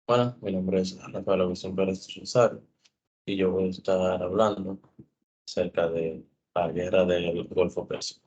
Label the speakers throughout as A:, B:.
A: Bueno, mi nombre es Rafael Agustín Pérez Rosario y yo voy a estar hablando acerca de la guerra del Golfo Pérsico.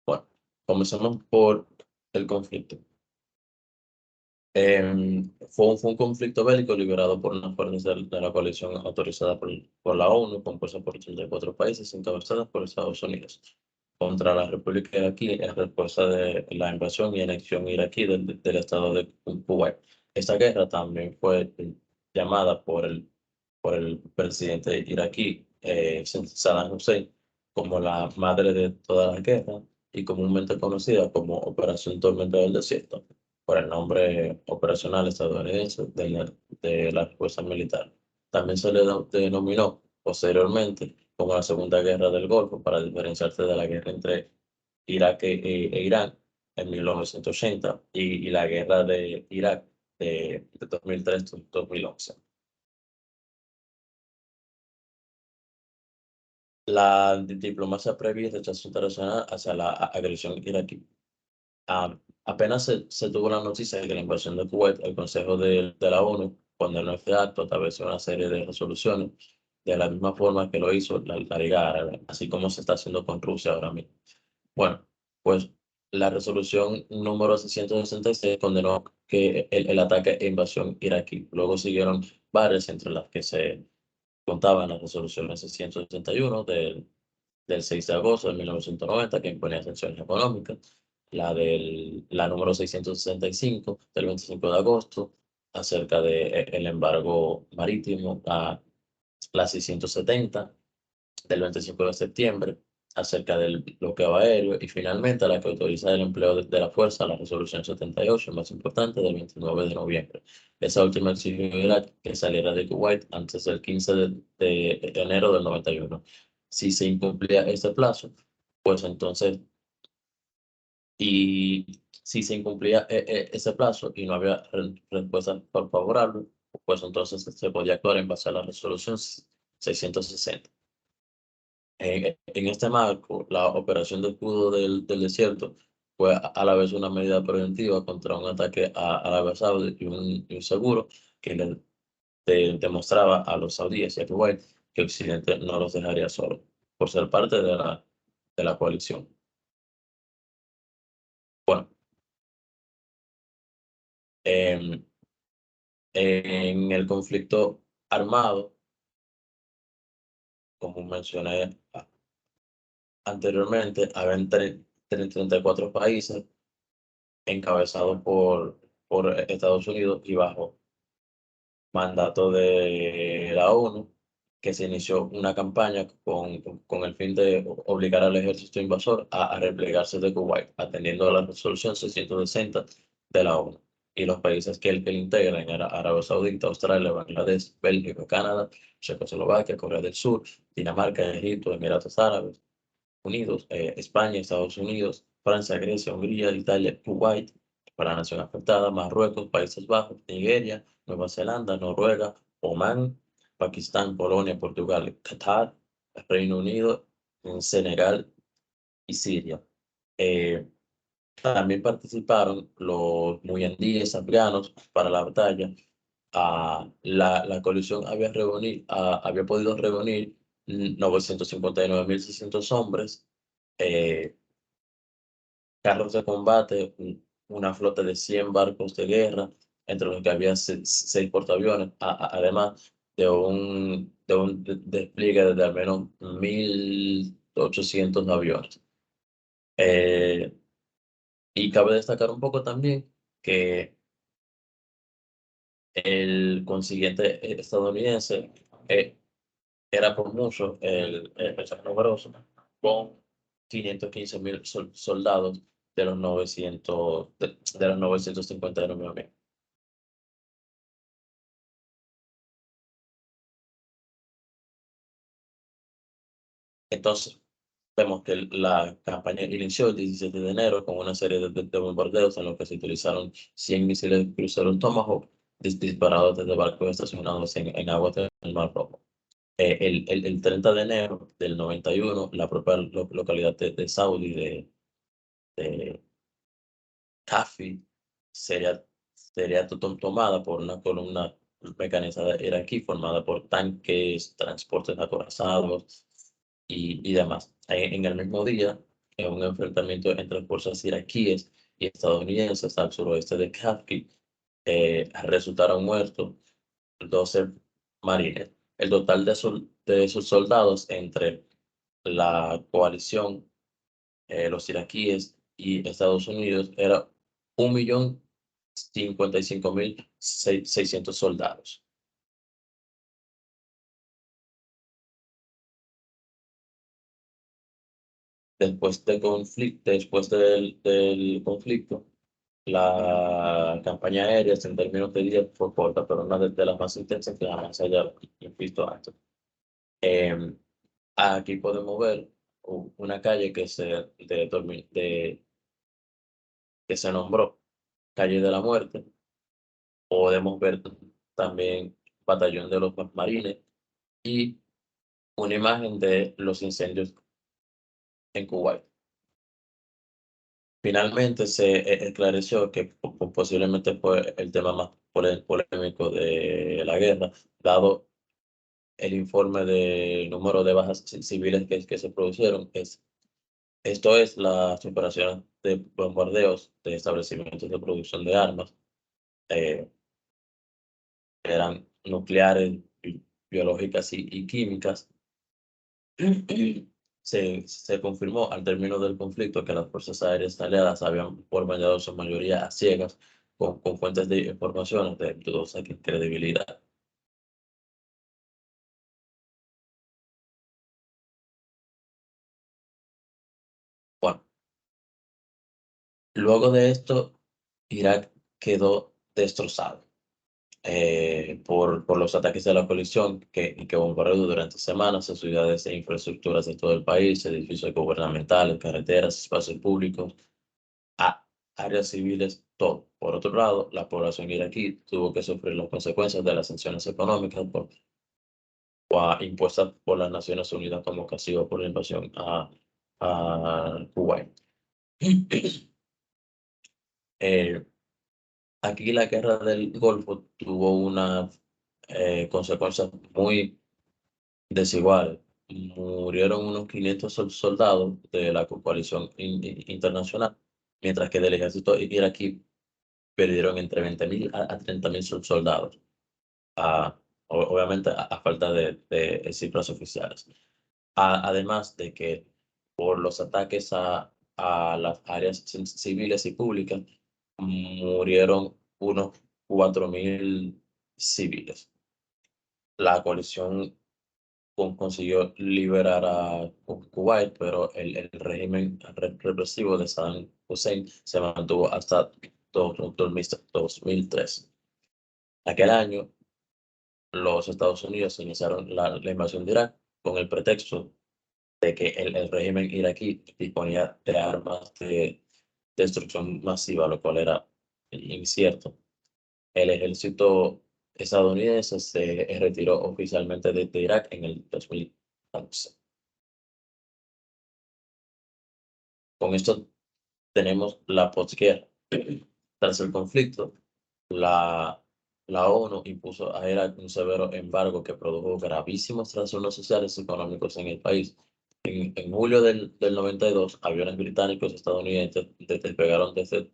A: Bueno, comenzamos por el conflicto. Fue un conflicto bélico liderado por unas fuerzas de la coalición autorizada por la ONU, compuesta por 84 países encabezadas por Estados Unidos, contra la República Iraquí en respuesta de la invasión y anexión iraquí del estado de Kuwait. Esta guerra también fue llamada por el presidente iraquí, Saddam Hussein, como la madre de todas las guerras y comúnmente conocida como Operación Tormenta del Desierto, por el nombre operacional estadounidense de la respuesta militar. También se le denominó posteriormente como la Segunda Guerra del Golfo para diferenciarse de la guerra entre Irak e Irán en 1980 y la guerra de Irak de 2003-2011. La diplomacia previa y rechazo internacional hacia la agresión iraquí. Apenas se tuvo la noticia de que la invasión de Kuwait, el Consejo de la ONU condenó este acto a través de una serie de resoluciones, de la misma forma que lo hizo la Liga Árabe, así como se está haciendo con Rusia ahora mismo. Bueno, pues la resolución número 666 condenó que el ataque e invasión iraquí. Luego siguieron varias, entre las que se contaban las resoluciones 661 del 6 de agosto de 1990, que imponía sanciones económicas, la número 665 del 25 de agosto, acerca del embargo marítimo, la 670 del 25 de septiembre, acerca del bloqueo aéreo, y finalmente la que autoriza el empleo de la fuerza, la resolución 78, más importante, del 29 de noviembre. Esa última exigió a Irak que saliera de Kuwait antes del 15 de enero del 91. Si se incumplía ese plazo, pues entonces, y si se incumplía ese plazo y no había respuesta favorable, pues entonces se podía actuar en base a la resolución 660. En este marco, la operación de escudo del desierto fue a la vez una medida preventiva contra un ataque a Arabia Saudí y un seguro que demostraba a los saudíes y a Kuwait que Occidente no los dejaría solos, por ser parte de la coalición. Bueno, em, en el conflicto armado, como mencioné anteriormente, habían 34 países encabezados por Estados Unidos y bajo mandato de la ONU, que se inició una campaña con el fin de obligar al ejército invasor a replegarse de Kuwait, atendiendo a la resolución 660 de la ONU. Y los países que le integran eran Arabia Saudita, Australia, Bangladesh, Bélgica, Canadá, Checoslovaquia, Corea del Sur, Dinamarca, Egipto, Emiratos Árabes Unidos, España, Estados Unidos, Francia, Grecia, Hungría, Italia, Kuwait, para la nación afectada, Marruecos, Países Bajos, Nigeria, Nueva Zelanda, Noruega, Omán, Pakistán, Polonia, Portugal, Qatar, Reino Unido, Senegal y Siria. Eh, También participaron los muyandíes afganos para la batalla. La coalición había podido reunir 959.600 hombres, eh, carros de combate, una flota de 100 barcos de guerra, entre los que había 6 portaaviones, además de un despliegue de al menos 1.800 aviones. Eh, y cabe destacar un poco también que el contingente estadounidense eh, era por mucho el más numeroso, con 515.000 soldados de los 959.000. Entonces, vemos que la campaña inició el 17 de enero con una serie de bombardeos en los que se utilizaron 100 misiles cruceros Tomahawk disparados desde barcos estacionados en aguas del Mar Rojo. El 30 de enero del 91, la propia localidad de Saudi, de Cafi, sería sería tomada por una columna mecanizada iraquí formada por tanques, transportes acorazados y demás. En el mismo día, en un enfrentamiento entre fuerzas iraquíes y estadounidenses al suroeste de Kafki, resultaron muertos 12 marines. El total de sus soldados entre la coalición, los iraquíes y Estados Unidos era 1.055.600 soldados. Después del conflicto, la campaña aérea en términos de días fue corta, pero una de las más intensas que jamás se haya visto antes. Em, Aquí podemos ver una calle que se nombró Calle de la Muerte. Podemos ver también Batallón de los Marines y una imagen de los incendios en Kuwait. Finalmente se esclareció que posiblemente fue el tema más polémico de la guerra, dado el informe del número de bajas civiles que se produjeron. Esto es las operaciones de bombardeos de establecimientos de producción de armas, eh, eran nucleares, biológicas y químicas. Se confirmó al término del conflicto que las fuerzas aéreas aliadas habían bombardeado su mayoría a ciegas con fuentes de información de dudosa credibilidad. Bueno, luego de esto, Irak quedó destrozado por los ataques de la coalición que bombardeó durante semanas a ciudades e infraestructuras de todo el país, edificios gubernamentales, carreteras, espacios públicos, a áreas civiles, todo. Por otro lado, la población iraquí tuvo que sufrir las consecuencias de las sanciones económicas impuestas por las Naciones Unidas como castigo por la invasión a Kuwait. Eh, Aquí la guerra del Golfo tuvo una consecuencias muy desiguales. Murieron unos 500 soldados de la coalición internacional, mientras que del ejército iraquí perdieron entre 20.000 a 30.000 soldados, obviamente a falta de cifras oficiales. Además de que por los ataques a las áreas civiles y públicas, murieron unos 4.000 civiles. La coalición consiguió liberar a Kuwait, pero el régimen represivo de Saddam Hussein se mantuvo hasta 2003. Aquel año, los Estados Unidos iniciaron la invasión de Irak con el pretexto de que el régimen iraquí disponía de armas de destrucción masiva, lo cual era incierto. El ejército estadounidense se retiró oficialmente de Irak en el 2011. Con esto tenemos la posguerra. Tras el conflicto, la, la ONU impuso a Irak un severo embargo que produjo gravísimos trastornos sociales y económicos en el país. En julio del 92, aviones británicos y estadounidenses despegaron desde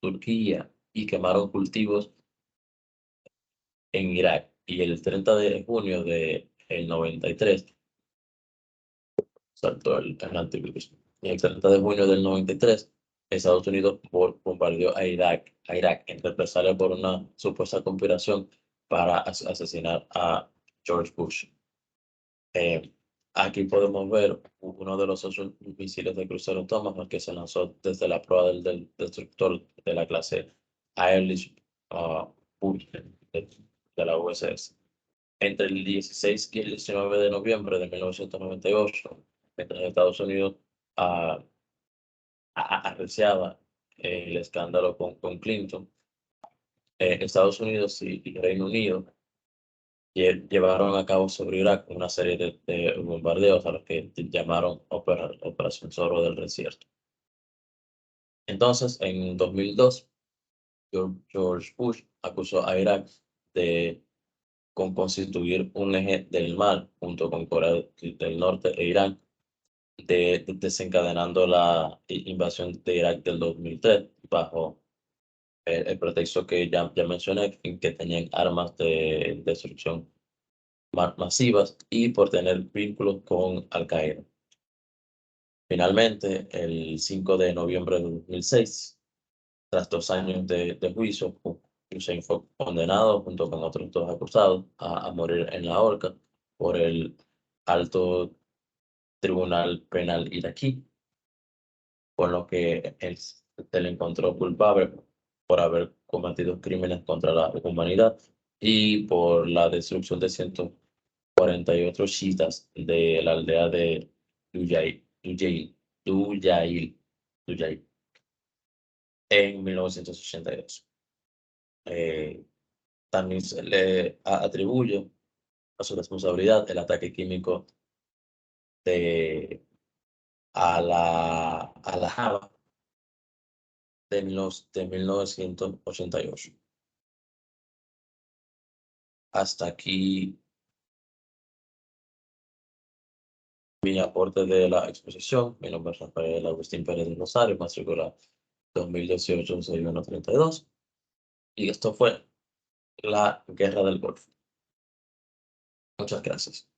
A: Turquía y quemaron cultivos en Irak. Y el 30 de junio del 93, saltó el antivirus. Y el 30 de junio del 93, Estados Unidos bombardeó a Irak en represalia por una supuesta conspiración para asesinar a George Bush. Eh, Aquí podemos ver uno de los ocho misiles de crucero Tomahawk que se lanzó desde la proa del destructor de la clase Airlift Bush de la USS. Entre el 16 y el 19 de noviembre de 1998, mientras Estados Unidos ah, arreciaba el escándalo con Clinton, Estados Unidos y Reino Unido llevaron a cabo sobre Irak una serie de bombardeos a los que llamaron Operación Zorro del Desierto. Entonces, en 2002, George Bush acusó a Irak de constituir un eje del mal junto con Corea del Norte e Irán, desencadenando la invasión de Irak del 2003 bajo el pretexto que ya mencioné, en que tenían armas de destrucción masivas y por tener vínculos con Al-Qaeda. Finalmente, el 5 de noviembre de 2006, tras 2 años de juicio, Hussein fue condenado junto con otros 2 acusados a morir en la horca por el alto tribunal penal iraquí, por lo que se le encontró culpable por haber cometido crímenes contra la humanidad y por la destrucción de 148 chiitas de la aldea de Dujail, Dujail, en 1982. También se le atribuye a su responsabilidad el ataque químico de, a la Java de 1988. Hasta aquí mi aporte de la exposición. Mi nombre es Rafael Agustín Pérez de Rosario, matrícula 2018-6132. Y esto fue la Guerra del Golfo. Muchas gracias.